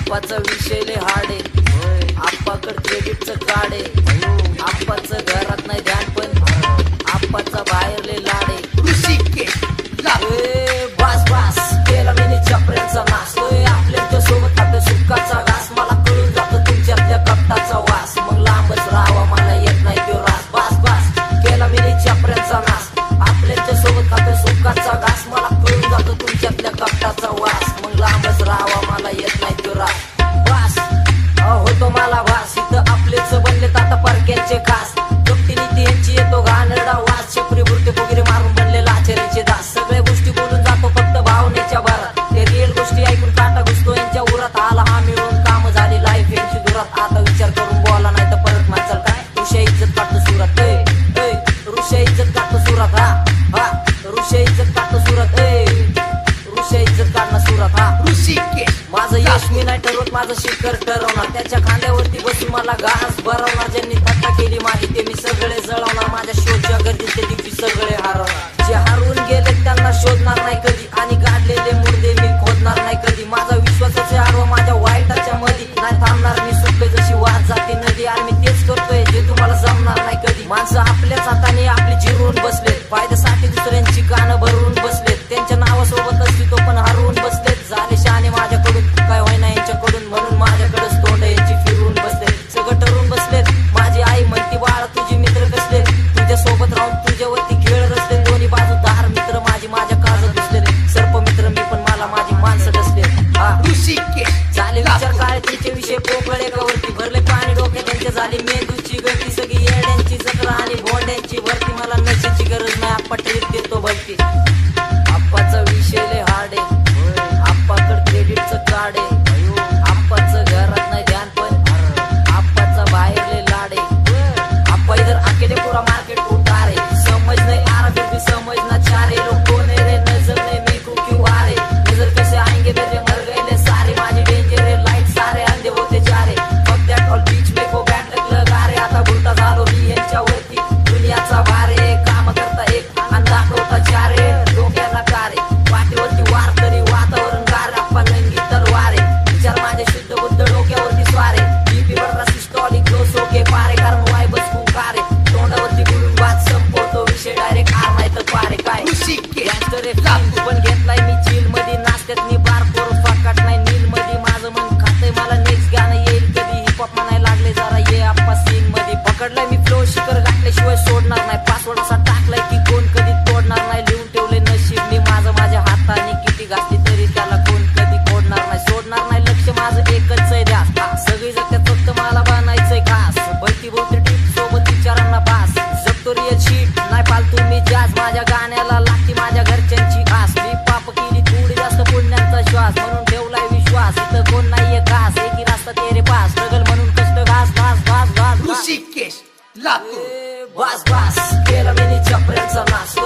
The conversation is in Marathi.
आप्पाचा विषय लय हार्ड आहे, आप्पाकडे क्रेडिटचं कार्ड आहे, आप्पाचं घरात नाही ध्यान पण आप्पाचा बाहेर लय लाड आहे. बास बास केला मी चपऱ्यांचा नाश, आपल्या सोबत आपल्या सुखाचा घास, मला कळून जातो तुमच्यातल्या कपटाचा वास, मग लांबच राहावा मला येत नाही तो रास. बास बास केला मी चपऱ्यांचा नाश, आपल्या सोबत आपल्या सुखाचा घास, मला कळून जातो तुमच्यातल्या कपटाचा वास, मग लांबच राहावा मला येत नाही तो रास. वास होतो मला वास, इथं आपलेच बनलेत आता परक्यांचे खास, कपटीनी त्यांची येतो घाणेरडा वास, शेपरी बुरटे वगैरे मारून बनलेला आचार्याचे दास, सगळ्या गोष्टी बोलून जातो फक्त भावनेच्या भरात, ते रिअल गोष्टी ऐकून काटा घुसतो यांच्या उरात, आला हा मिळून काम झाली लाईफ यांची दुरात, आता विचार करून बोला नाही तर परत माणसाल काय ऋषा इज्जत काढतो सुरात, ऋषा इज्जत काढतो सुरात, हा ऋषा इज्जत काढतो सुरात, ऋषा इज्जत काढणं सुरात, हा माझं यश मी नाही ठरवत, माझं शिखर ठरवणार, त्याच्या खांद्यावरती बसून मला घास भरवणार, ज्यांनी थट्टा केली माझी ते मी सगळे जळवणार, माझ्या शोधच्या गर्दीच्या दिवशी सगळे हरवणार, जे हरवून गेले त्यांना शोधणार नाही कधी, आणि गाडलेले मुर्दे मी खोदणार नाही कधी, माझा विश्वासाचे आडवा माझ्या वाईटाच्या मध्ये नाही थांबणार मी, सुटले जशी वाद जाते नदी, आणि मी तेच करतोय जे तुम्हाला जमणार नाही कधी, माणसं आपल्याच हाताने आपली जिरवून बसलेत, फायद्यासाठी दुसऱ्यांची कानं भरवून बसलेत, त्यांच्या नावासोबत असली तो पण हरवून बसलेत, झाले शहाणे माझ्याकडून काय होईना यांच्याकडून, म्हणून माझ्याकडेच तोंड यांची फिरवून बसले, सगळं ठरवून बसलेत, माझी आई म्हणती बाळा तुझी मित्र कसले, तुझ्या सोबत राहून तुझ्यावरती खेळ रचले, दोन्ही बाजू दार मित्र माझी माझ्या काळजात घुसलेले, सर्प मित्र मी पण मला माझी माणसं डसले, झाले विचार काय त्यांचे विषय पोकळे एकावरती, भरले पाणी डोके त्यांचे, झाली मेंदूची गळती, सगळी येड्यांची जत्रा आणि भोंड्यांची भरती, मला नशेची गरज नाही आप्पा ट्रीट देतो भरती. आप्पाचा विषय लय हार्ड आहे, आप्पाकडे क्रेडिटचं कार्ड आहे, आप्पाचं घरात नाही ध्यान पण आप्पाचा बाहेर लय लाड आहे, आप्पा इधर अकेले पूरा मार्केट उतार है, समझ नहीं आ रहा फिर भी समझना चाह रहे, लोग कौन है रे नजर नहीं मेरे को क्यों आ रहे, नजर कैसे आएंगे मेरे मर गए ले सारे, माझी डेंजर है लाइट सारे अंधे होते जा रहे, फक दॅट ऑल बीच में को बँड लगा रे, आता भुलता झालो मी यांच्यावरती, दुनियाचा भार आहे, काम करता एक आणि दाखवता चार आहे, डोक्याला कारे वाटेवरती वार तरी वातावरण गार, आप्पा लंगी तलवार आहे, विचार माझे शुद्ध बुद्ध डोक्यावरती स्वारे, बीपी बडरा सिस्टॉलिक क्लोज होके पारे, कारण वाय बस पुकारे, तोंडावरती बोलून बात संपवतो विषय डायरेक्ट आर नाही तर पारे, काय गँगस्टर आहे पण घेतलाय मी चिल मध्ये, नाश्त्यात मी बार करून फाकाट नाही नील मध्ये, माझं मन खातंय मला नेक्स्ट गाणं येईल कधी, हिपहॉप म्हणाय लागले जरा ये आप्पा सीन मध्ये, पकडलाय मी फ्लो शिखर गाठल्याशिवाय सोडणार नाही, पासवर्ड असा टाकलाय की कोण कधी तोडणार नाही, लिहून ठेवले नशीब मी माझं माझ्या हाताने, किती घातली तरी त्याला कोण कधी कोडणार नाही, सोडणार नाही लक्ष माझं एकच आहे ध्यास, सगळी जगत्यात फक्त मला बनायचंय खास, भलती बोलते टीप सोबत विचारांना बास, जगतो रिअल शीट नाही फालतू मी जाज, माझ्या गाण्याला लागती माझ्या घरच्यांची आस, मी पाप केली थोडी जास्त पुण्याचा श्वास, म्हणून ठेवलाय विश्वास, इथं कोण नाहीये खास, एक ही रास्ता तेरे पास, स्ट्रगल म्हणून कष्ट घास घास घास घास, ऋषिकेश लातूर. बास बास केला मी चपऱ्यांचा नाश,